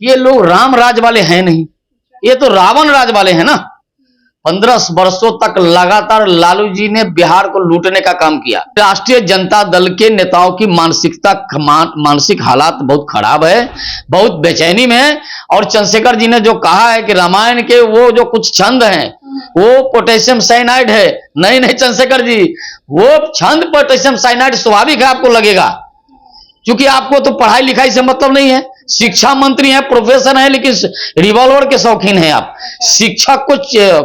ये लोग राम राज वाले हैं नहीं, ये तो रावण राज वाले हैं ना। 15 वर्षों तक लगातार लालू जी ने बिहार को लूटने का काम किया। राष्ट्रीय जनता दल के नेताओं की मानसिक हालात बहुत खराब है, बहुत बेचैनी में है। और चंद्रशेखर जी ने जो कहा है कि रामायण के वो जो कुछ छंद हैं वो पोटेशियम साइनाइड है, नहीं नहीं चंद्रशेखर जी, वो छंद पोटेशियम साइनाइड स्वाभाविक है आपको लगेगा, क्योंकि आपको तो पढ़ाई लिखाई से मतलब नहीं है। शिक्षा मंत्री है, प्रोफेसर है, लेकिन रिवॉल्वर के शौकीन हैं आप। शिक्षक को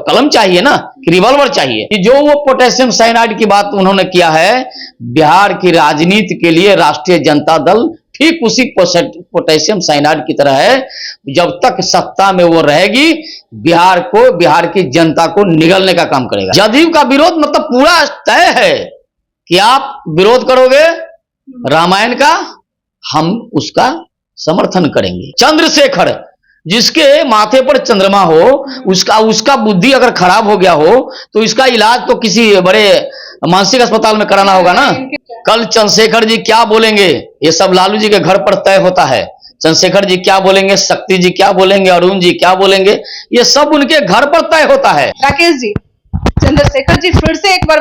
कलम चाहिए ना, रिवॉल्वर चाहिए। कि जो वो पोटेशियम साइनाइड की बात उन्होंने किया है, बिहार की राजनीति के लिए राष्ट्रीय जनता दल ठीक उसी पोटेशियम साइनाइड की तरह है। जब तक सत्ता में वो रहेगी, बिहार की जनता को निगलने का काम करेगा। जदयू का विरोध मतलब पूरा तय है कि आप विरोध करोगे रामायण का, हम उसका समर्थन करेंगे। चंद्रशेखर जिसके माथे पर चंद्रमा हो, उसका बुद्धि अगर खराब हो गया हो तो इसका इलाज तो किसी बड़े मानसिक अस्पताल में कराना होगा ना। कल चंद्रशेखर जी क्या बोलेंगे ये सब लालू जी के घर पर तय होता है। चंद्रशेखर जी क्या बोलेंगे, शक्ति जी क्या बोलेंगे, अरुण जी क्या बोलेंगे, ये सब उनके घर पर तय होता है। राकेश जी, चंद्रशेखर जी फिर से एक बार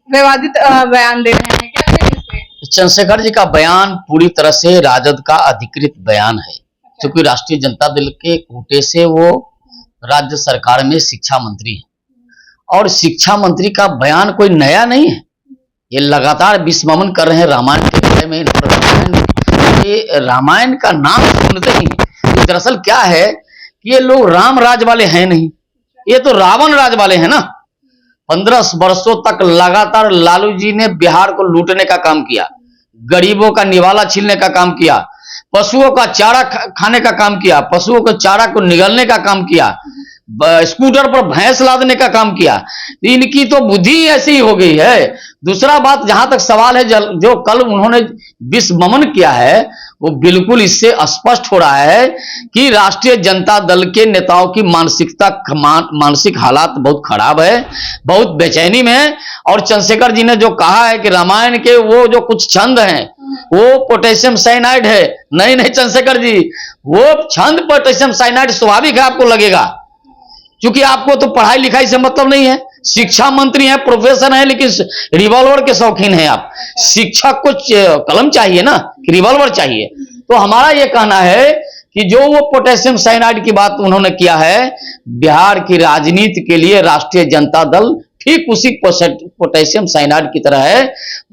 विवादित बयान दे रहे हैं, क्या कहेंगे इस पे? चंद्रशेखर जी का बयान पूरी तरह से राजद का अधिकृत बयान है, क्योंकि राष्ट्रीय जनता दल के कोटे से वो राज्य सरकार में शिक्षा मंत्री है। और शिक्षा मंत्री का बयान कोई नया नहीं है, ये लगातार विस्मरण कर रहे हैं रामायण के बारे में। ये रामायण का नाम सुनते ही दरअसल क्या है कि ये लोग राम राज वाले हैं नहीं, ये तो रावण राज वाले हैं ना। 15 वर्षों तक लगातार लालू जी ने बिहार को लूटने का काम किया, गरीबों का निवाला छीनने का काम किया, पशुओं का चारा खाने का काम किया, पशुओं के चारा को निगलने का काम किया, स्कूटर पर भैंस लादने का काम किया। इनकी तो बुद्धि ऐसी ही हो गई है। दूसरा बात, जहां तक सवाल है जो कल उन्होंने विस्मरण किया है, वो बिल्कुल इससे स्पष्ट हो रहा है कि राष्ट्रीय जनता दल के नेताओं की मानसिक हालात बहुत खराब है, बहुत बेचैनी में है। और चंद्रशेखर जी ने जो कहा है कि रामायण के वो जो कुछ छंद हैं वो पोटेशियम साइनाइड है, नहीं नहीं चंद्रशेखर जी, वो छंद पोटेशियम साइनाइड स्वाभाविक है आपको लगेगा, क्योंकि आपको तो पढ़ाई लिखाई से मतलब नहीं है। शिक्षा मंत्री है, प्रोफेसर है, लेकिन रिवॉल्वर के शौकीन हैं आप। शिक्षक को कलम चाहिए ना, रिवॉल्वर चाहिए। तो हमारा यह कहना है कि जो वो पोटेशियम साइनाइड की बात उन्होंने किया है, बिहार की राजनीति के लिए राष्ट्रीय जनता दल ठीक उसी पोटेशियम साइनाइड की तरह है।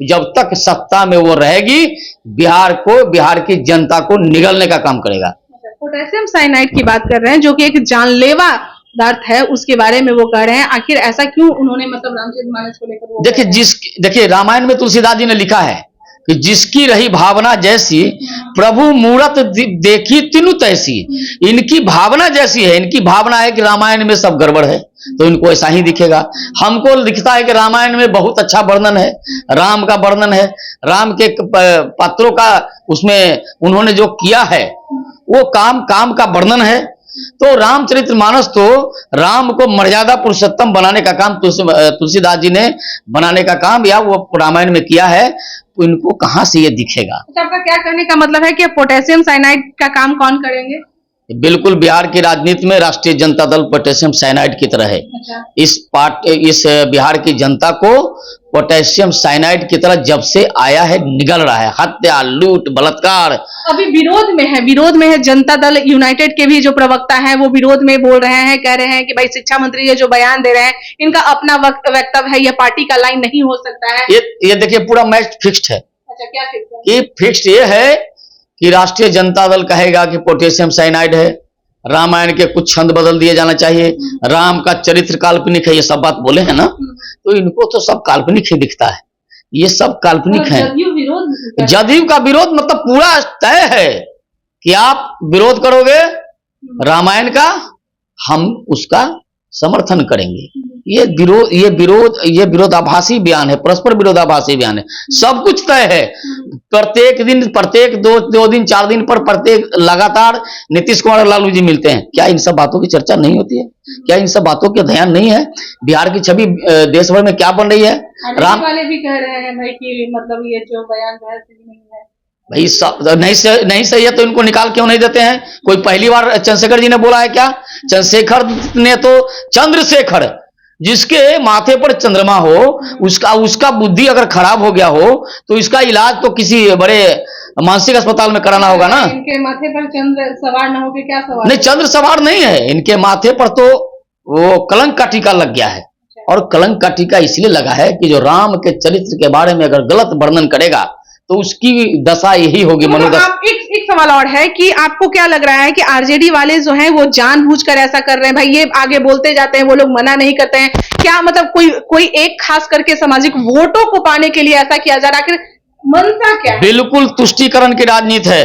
जब तक सत्ता में वो रहेगी, बिहार की जनता को निगलने का काम करेगा। पोटेशियम साइनाइड की बात कर रहे हैं, जो कि एक जानलेवा पदार्थ है, उसके बारे में वो कह रहे हैं। आखिर ऐसा क्यों उन्होंने मतलब रामचरितमानस को लेकर देखिए रामायण में तुलसीदास जी ने लिखा है कि जिसकी रही भावना जैसी, प्रभु मूरत देखी तिनु तैसी। इनकी भावना जैसी है, इनकी भावना है कि रामायण में सब गड़बड़ है, तो इनको ऐसा ही दिखेगा। हमको दिखता है कि रामायण में बहुत अच्छा वर्णन है, राम का वर्णन है, राम के पात्रों का उसमें उन्होंने जो किया है वो काम का वर्णन है। तो रामचरितमानस तो राम को मर्यादा पुरुषोत्तम बनाने का काम तुलसीदास जी ने बनाने का काम या वो रामायण में किया है, तो इनको कहां से ये दिखेगा। आपका क्या कहने का मतलब है कि पोटेशियम साइनाइड का काम कौन करेंगे? बिल्कुल बिहार की राजनीति में राष्ट्रीय जनता दल पोटेशियम साइनाइड की तरह है। अच्छा। इस बिहार की जनता को पोटेशियम साइनाइड की तरह जब से आया है निगल रहा है। हत्या, लूट, बलात्कार। अभी विरोध में है जनता दल यूनाइटेड के भी जो प्रवक्ता हैं वो विरोध में बोल रहे हैं, कह रहे हैं कि भाई शिक्षा मंत्री ये जो बयान दे रहे हैं इनका अपना वक्तव्य है, ये पार्टी का लाइन नहीं हो सकता है। ये देखिए पूरा मैच फिक्स्ड है। अच्छा, क्या फिक्स है? ये फिक्स्ड ये है कि राष्ट्रीय जनता दल कहेगा कि पोटेशियम साइनाइड है, रामायण के कुछ छंद बदल दिए जाना चाहिए, राम का चरित्र काल्पनिक है, ये सब बात बोले हैं ना, तो इनको तो सब काल्पनिक ही दिखता है, ये सब काल्पनिक है। जदयू का विरोध मतलब पूरा तय है कि आप विरोध करोगे रामायण का, हम उसका समर्थन करेंगे। ये विरोधाभासी बयान है, परस्पर विरोधाभासी बयान है। सब कुछ तय है। प्रत्येक दो दिन 4 दिन पर प्रत्येक लगातार नीतीश कुमार और लालू जी मिलते हैं। क्या इन सब बातों की चर्चा नहीं होती है? क्या इन सब बातों का ध्यान नहीं है? बिहार की छवि देश भर में क्या बन रही है? राम वाले भी कह रहे हैं भाई कि मतलब ये जो बयान है सही नहीं है। भाई नहीं सही है तो इनको निकाल क्यों नहीं देते हैं? कोई पहली बार चंद्रशेखर जी ने बोला है क्या? चंद्रशेखर ने तो चंद्रशेखर, जिसके माथे पर चंद्रमा हो, उसका बुद्धि अगर खराब हो गया हो तो इसका इलाज तो किसी बड़े मानसिक अस्पताल में कराना होगा ना। इनके माथे पर चंद्र सवार ना होके क्या सवार? नहीं, चंद्र सवार नहीं है, इनके माथे पर तो वो कलंक का टीका लग गया है। और कलंक का टीका इसलिए लगा है कि जो राम के चरित्र के बारे में अगर गलत वर्णन करेगा तो उसकी दशा यही होगी, मनोदशा। आप एक सवाल और है कि आपको क्या लग रहा है कि आरजेडी वाले जो हैं वो जानबूझकर ऐसा कर रहे हैं? भाई ये आगे बोलते जाते हैं, वो लोग मना नहीं करते हैं, क्या मतलब कोई एक खास करके सामाजिक वोटों को पाने के लिए ऐसा किया जा रहा है? आखिर मनसा क्या है? बिल्कुल तुष्टीकरण की राजनीति है।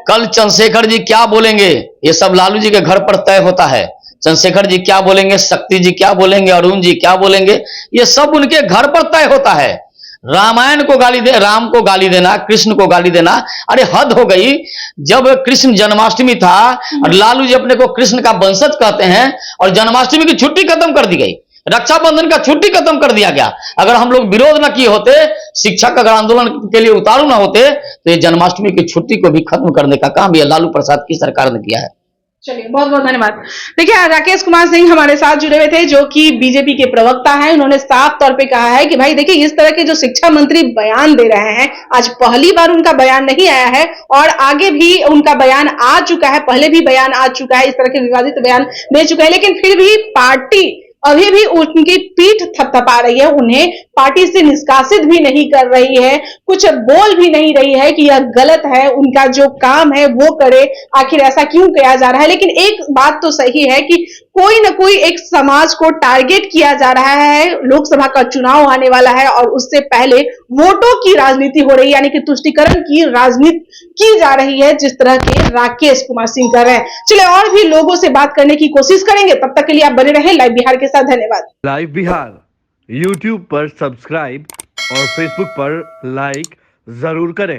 कल चंद्रशेखर जी क्या बोलेंगे ये सब लालू जी के घर पर तय होता है। चंद्रशेखर जी क्या बोलेंगे, शक्ति जी क्या बोलेंगे, अरुण जी क्या बोलेंगे, ये सब उनके घर पर तय होता है। रामायण को गाली दे, राम को गाली देना, कृष्ण को गाली देना, अरे हद हो गई। जब कृष्ण जन्माष्टमी था और लालू जी अपने को कृष्ण का वंशज कहते हैं और जन्माष्टमी की छुट्टी खत्म कर दी गई, रक्षाबंधन का छुट्टी खत्म कर दिया गया। अगर हम लोग विरोध न किए होते, शिक्षक अगर आंदोलन के लिए उतारू ना होते तो ये जन्माष्टमी की छुट्टी को भी खत्म करने का काम ये लालू प्रसाद की सरकार ने किया है। चलिए, बहुत बहुत धन्यवाद। देखिए, राकेश कुमार सिंह हमारे साथ जुड़े हुए थे, जो कि बीजेपी के प्रवक्ता हैं। उन्होंने साफ तौर पे कहा है कि भाई देखिए, इस तरह के जो शिक्षा मंत्री बयान दे रहे हैं, आज पहली बार उनका बयान नहीं आया है और आगे भी उनका बयान आ चुका है, पहले भी बयान आ चुका है, इस तरह के विवादित बयान दे चुके हैं, लेकिन फिर भी पार्टी अभी भी उनकी पीठ थपथपा रही है, उन्हें पार्टी से निष्कासित भी नहीं कर रही है, कुछ बोल भी नहीं रही है कि यह गलत है, उनका जो काम है वो करे। आखिर ऐसा क्यों किया जा रहा है? लेकिन एक बात तो सही है कि कोई ना कोई एक समाज को टारगेट किया जा रहा है। लोकसभा का चुनाव आने वाला है और उससे पहले वोटों की राजनीति हो रही है, यानी कि तुष्टीकरण की राजनीति की जा रही है, जिस तरह के राकेश कुमार सिंह कर रहे हैं। चलिए, और भी लोगों से बात करने की कोशिश करेंगे, तब तक के लिए आप बने रहे लाइव बिहार के साथ। धन्यवाद। लाइव बिहार YouTube पर सब्सक्राइब और Facebook पर लाइक जरूर करें।